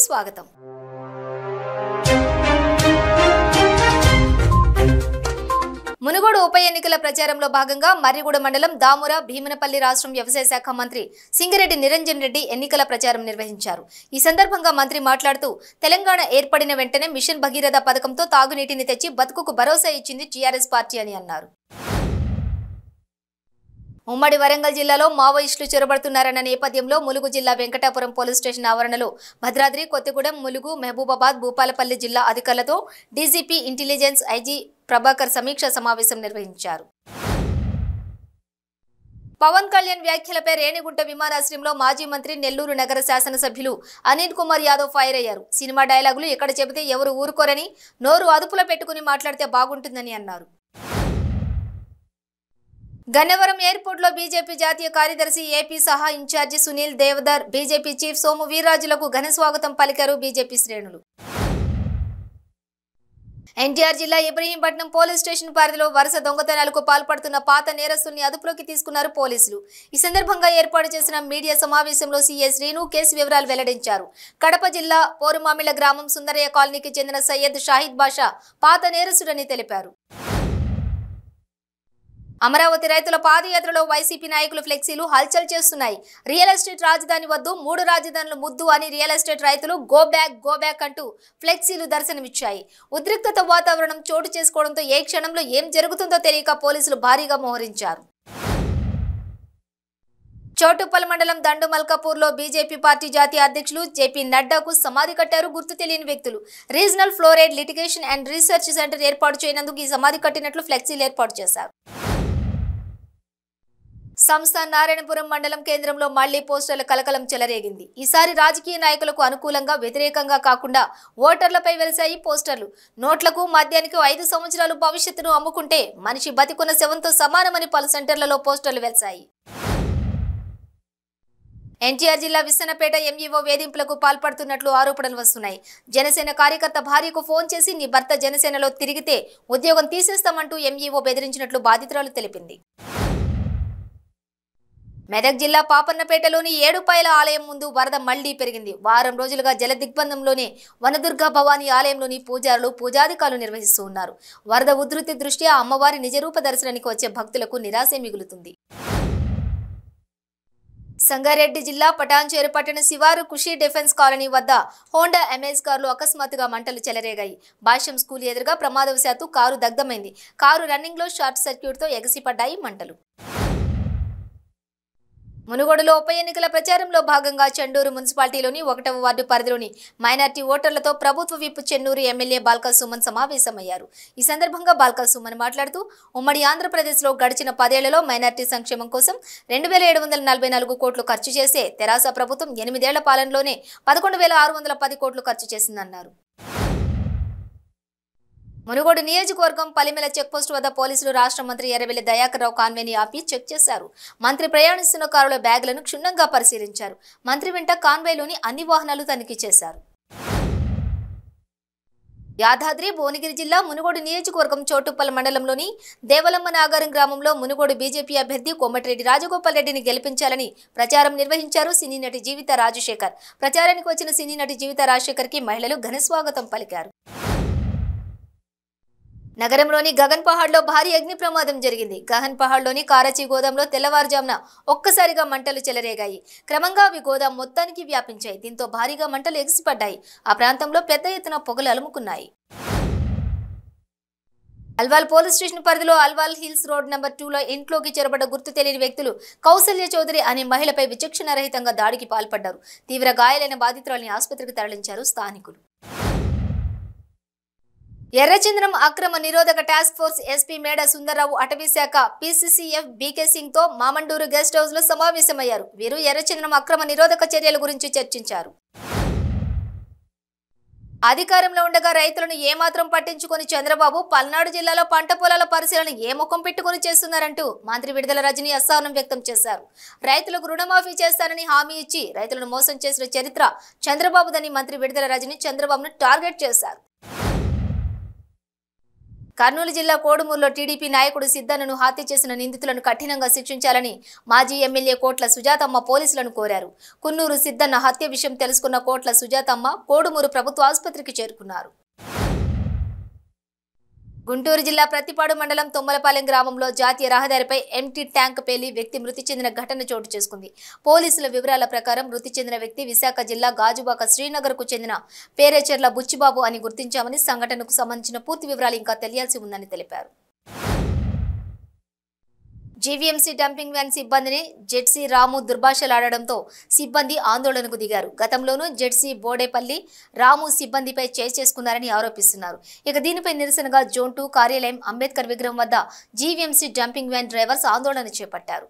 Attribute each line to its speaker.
Speaker 1: స్వాగతం. మునుగోడు ఉప ఎన్నికల ప్రచారంలో భాగంగా మర్రిగూడ మండలం దాముర భీమనపల్లి రాష్ట్రం వ్యవసాయ శాఖ మంత్రి సింగిరెడ్డి నిరంజన్ రెడ్డి ఎన్నికల ప్రచారం నిర్వహించారు. ఈ సందర్భంగా మంత్రి మాట్లాడుతూ తెలంగాణ ఏర్పడిన వెంటనే మిషన్ భగీరథ పథకంతో తాగునీటిని తెచ్చి బతుకుకు భరోసా ఇచ్చింది టీఆర్ఎస్ పార్టీ అని అన్నారు. ఉమ్మడి వరంగల్ జిల్లాలో మావోయిస్టులు చొరబడుతున్నారన్న నేపథ్యంలో ములుగు జిల్లా వెంకటాపురం పోలీస్ స్టేషన్ ఆవరణలో భద్రాద్రి, కొత్తగూడెం, ములుగు, మహబూబాబాద్, భూపాలపల్లి జిల్లా అధికారులతో డీజీపీ ఇంటెలిజెన్స్ ఐజీ ప్రభాకర్ సమీక్ష సమావేశం నిర్వహించారు. పవన్ కళ్యాణ్ వ్యాఖ్యలపై రేణిగుంట విమానాశ్రయంలో మాజీ మంత్రి, నెల్లూరు నగర శాసనసభ్యులు అనిల్ కుమార్ యాదవ్ ఫైర్ అయ్యారు. సినిమా డైలాగులు ఎక్కడ చెబితే ఎవరు ఊరుకోరని, నోరు అదుపులో పెట్టుకుని మాట్లాడితే బాగుంటుందని అన్నారు. గన్నవరం ఎయిర్పోర్ట్ లో బీజేపీ జాతీయ కార్యదర్శి, ఏపీ సహా incharge Sunil Deodhar, BJP chief Somu వీర్రాజులకు ఘన స్వాగతం పలికారు బీజేపీ శ్రేణులు. ఎన్టీఆర్ జిల్లా ఇబ్రహీంపట్నం పోలీస్ స్టేషన్ పరిధిలో వరుస దొంగతనాలకు పాల్పడుతున్న పాత నేరస్తుల్ని అదుపులోకి తీసుకున్నారు పోలీసులు. ఈ సందర్భంగా ఏర్పాటు చేసిన మీడియా సమావేశంలో సీఐ శ్రీను కేసు వివరాలు వెల్లడించారు. కడప జిల్లా పోరుమామిళ్ల గ్రామం సుందరయ్య కాలనీకి చెందిన సయ్యద్ షాహిద్ బాషా పాత నేరస్తుడని తెలిపారు. అమరావతి రైతుల పాదయాత్రలో వైసీపీ నాయకులు ఫ్లెక్సీలు హల్చల్ చేస్తున్నాయి. రియల్ ఎస్టేట్ రాజధాని వద్దు, 3 రాజధానులు ముద్దు అని రియల్ ఎస్టేట్ రైతులు గో బ్యాక్ అంటూ ఫ్లెక్సీలు దర్శనమిచ్చాయి. ఉద్రిక్తత వాతావరణం చోటు చేసుకోవడంతో ఏ క్షణంలో ఏం జరుగుతుందో తెలియక పోలీసులు భారీగా మోహరించారు. చోటుప్పల్ మండలం దండు మల్కాపూర్లో బీజేపీ పార్టీ జాతీయ అధ్యక్షులు జేపీ నడ్డాకు సమాధి కట్టారు గుర్తు తెలియని వ్యక్తులు. Regional fluoride litigation and research centre ఏర్పాటు చేయనందుకు ఈ సమాధి కట్టినట్లు ఫ్లెక్సీలు ఏర్పాటు చేశారు. సంస్థ నారాయణపురం మండలం కేంద్రంలో మళ్లీ పోస్టర్ల కలకలం చెలరేగింది. ఈసారి రాజకీయ నాయకులకు అనుకూలంగా, వ్యతిరేకంగా కాకుండా ఓటర్లపై వెలిశాయి పోస్టర్లు. నోట్లకు, మద్యానికి 5 సంవత్సరాలు భవిష్యత్తును అమ్ముకుంటే మనిషి బతికున్న శవంతో సమానమని పలు సెంటర్లలో పోస్టర్లు వెలిశాయి. ఎన్టీఆర్ జిల్లా విస్సన్నపేట ఎంఈఓ వేధింపులకు పాల్పడుతున్నట్లు ఆరోపణలు వస్తున్నాయి. జనసేన కార్యకర్త భార్యకు ఫోన్ చేసి నీ భర్త జనసేనలో తిరిగితే ఉద్యోగం తీసేస్తామంటూ ఎంఈఓ బెదిరించినట్లు బాధితురాలు తెలిపింది. మెదక్ జిల్లా పాపన్నపేటలోని ఏడుపాయల ఆలయం ముందు వరద మళ్లీ పెరిగింది. వారం రోజులుగా జల దిగ్బంధంలోనే వనదుర్గా భవానీ ఆలయంలోని పూజారులు పూజాధికారులు నిర్వహిస్తూ ఉన్నారు. వరద ఉధృతి దృష్ట్యా అమ్మవారి నిజరూప దర్శనానికి వచ్చే భక్తులకు నిరాశే మిగులుతుంది. సంగారెడ్డి జిల్లా పటాన్చేరు పట్టణ శివారు ఖుషి డిఫెన్స్ కాలనీ వద్ద హోండా అమేజ్ కారులో అకస్మాత్తుగా మంటలు చెలరేగాయి. భాష్యం స్కూల్ ఎదురుగా ప్రమాదవశాత్తు కారు దగ్ధమైంది. కారు రన్నింగ్ లో షార్ట్ సర్క్యూట్ తో ఎగసిపడ్డాయి మంటలు. మునుగోడులో ఉప ఎన్నికల ప్రచారంలో భాగంగా చెండూరు మున్సిపాలిటీలోని 1వ వార్డు పరిధిలోని మైనార్టీ ఓటర్లతో ప్రభుత్వ విప్ చెన్నూరు ఎమ్మెల్యే బాల్కా సుమన్ సమావేశమయ్యారు. ఈ సందర్భంగా బాల్కా సుమన్ మాట్లాడుతూ ఉమ్మడి ఆంధ్రప్రదేశ్లో గడిచిన 10 ఏళ్లలో మైనార్టీ సంక్షేమం కోసం 2744 కోట్లు ఖర్చు చేసే తెరాస ప్రభుత్వం 8 ఏళ్ల పాలనలోనే 11,610 కోట్లు ఖర్చు చేసిందన్నారు. మునుగోడు నియోజకవర్గం పలిమెల చెక్పోస్ట్ వద్ద పోలీసులు రాష్ట్ర మంత్రి ఎర్రబెల్లి దయాకర్ రావు కాన్వేని ఆపి చెక్ చేశారు. మంత్రి ప్రయాణిస్తున్న కారుల బ్యాగులను క్షుణ్ణంగా పరిశీలించారు. మంత్రి వెంట కాన్వేలోని అన్ని వాహనాలు తనిఖీ చేశారు. యాదాద్రి భువనగిరి జిల్లా మునుగోడు నియోజకవర్గం చోటుప్పల్ మండలంలోని దేవలమ్మ నాగారం గ్రామంలో మునుగోడు బీజేపీ అభ్యర్థి కోమటిరెడ్డి రాజగోపాల్ రెడ్డిని గెలిపించాలని ప్రచారం నిర్వహించారు సినీ నటి జీవిత రాజశేఖర్. ప్రచారానికి వచ్చిన సినీ నటి జీవిత రాజశేఖర్ కి మహిళలు ఘన స్వాగతం పలికారు. నగరంలోని గగన్ పహాడ్లో భారీ అగ్ని ప్రమాదం జరిగింది. గగన్ పహాడ్లోని కారాచి గోదాంలో తెల్లవారుజామున ఒక్కసారిగా మంటలు చెలరేగాయి. క్రమంగా అవి గోదాం మొత్తానికి వ్యాపించాయి. దీంతో భారీగా మంటలు ఎగిసిపడ్డాయి. ఆ ప్రాంతంలో పెద్ద ఎత్తున పొగలు అలుముకున్నాయి. అల్వాల్ పోలీస్ స్టేషన్ పరిధిలో అల్వాల్ హిల్స్ రోడ్ నెంబర్ 2లో ఇంట్లోకి చొరబడ్డ గుర్తు తెలియని వ్యక్తులు కౌసల్య చౌదరి అనే మహిళపై విచక్షణ రహితంగా దాడికి పాల్పడ్డారు. తీవ్ర గాయాలైన బాధితురాలిని ఆసుపత్రికి తరలించారు స్థానికులు. ఎర్రచంద్రం అక్రమ నిరోధక టాస్క్ ఫోర్స్ ఎస్పీ మేడ సుందర్రావు, అటవీ శాఖ పీసీసీఎఫ్ బీకే సింగ్ తో మామండూరు గెస్ట్ హౌస్ లో సమావేశమయ్యారు. వీరు ఎర్రచంద్రం అక్రమ నిరోధక చర్యల గురించి చర్చించారు. అధికారంలో ఉండగా రైతులను ఏమాత్రం పట్టించుకొని చంద్రబాబు పల్నాడు జిల్లాలో పంట పొలాల పరిశీలన ఏ ముఖం పెట్టుకుని చేస్తున్నారంటూ మంత్రి విడుదల రజని అసహనం వ్యక్తం చేశారు. రైతులకు రుణమాఫీ చేస్తారని హామీ ఇచ్చి రైతులను మోసం చేసిన చరిత్ర చంద్రబాబుదని మంత్రి విడుదల రజని చంద్రబాబును టార్గెట్ చేశారు. కర్నూలు జిల్లా కోడుమూరులో టీడీపీ నాయకుడు సిద్దన్నను హత్య చేసిన నిందితులను కఠినంగా శిక్షించాలని మాజీ ఎమ్మెల్యే కోట్ల సుజాతమ్మ పోలీసులను కోరారు. కున్నూరు సిద్దన్న హత్య విషయం తెలుసుకున్న కోట్ల సుజాతమ్మ కోడుమూరు ప్రభుత్వ ఆసుపత్రికి చేరుకున్నారు. గుంటూరు జిల్లా ప్రతిపాడు మండలం తొమ్మలపాలెం గ్రామంలో జాతీయ రహదారిపై ఎంటీ ట్యాంక్ పేలి వ్యక్తి మృతి చెందిన ఘటన చోటు చేసుకుంది. పోలీసుల వివరాల ప్రకారం మృతి చెందిన వ్యక్తి విశాఖ జిల్లా గాజువాక శ్రీనగర్కు చెందిన పేరేచెర్ల బుచ్చిబాబు అని గుర్తించామని, సంఘటనకు సంబంధించిన పూర్తి వివరాలు ఇంకా తెలియాల్సి ఉందని తెలిపారు. జీవీఎంసీ డంపింగ్ వ్యాన్ సిబ్బందిని జెడ్సీ రాము దుర్భాషలాడడంతో సిబ్బంది ఆందోళనకు దిగారు. గతంలోనూ జెడ్సీ బోడేపల్లి రాము సిబ్బందిపై చేసుకున్నారని ఆరోపిస్తున్నారు. ఇక దీనిపై నిరసనగా జోన్ 2 కార్యాలయం అంబేద్కర్ విగ్రహం వద్ద జీవీఎంసీ డంపింగ్ వ్యాన్ డ్రైవర్స్ ఆందోళన చేపట్టారు.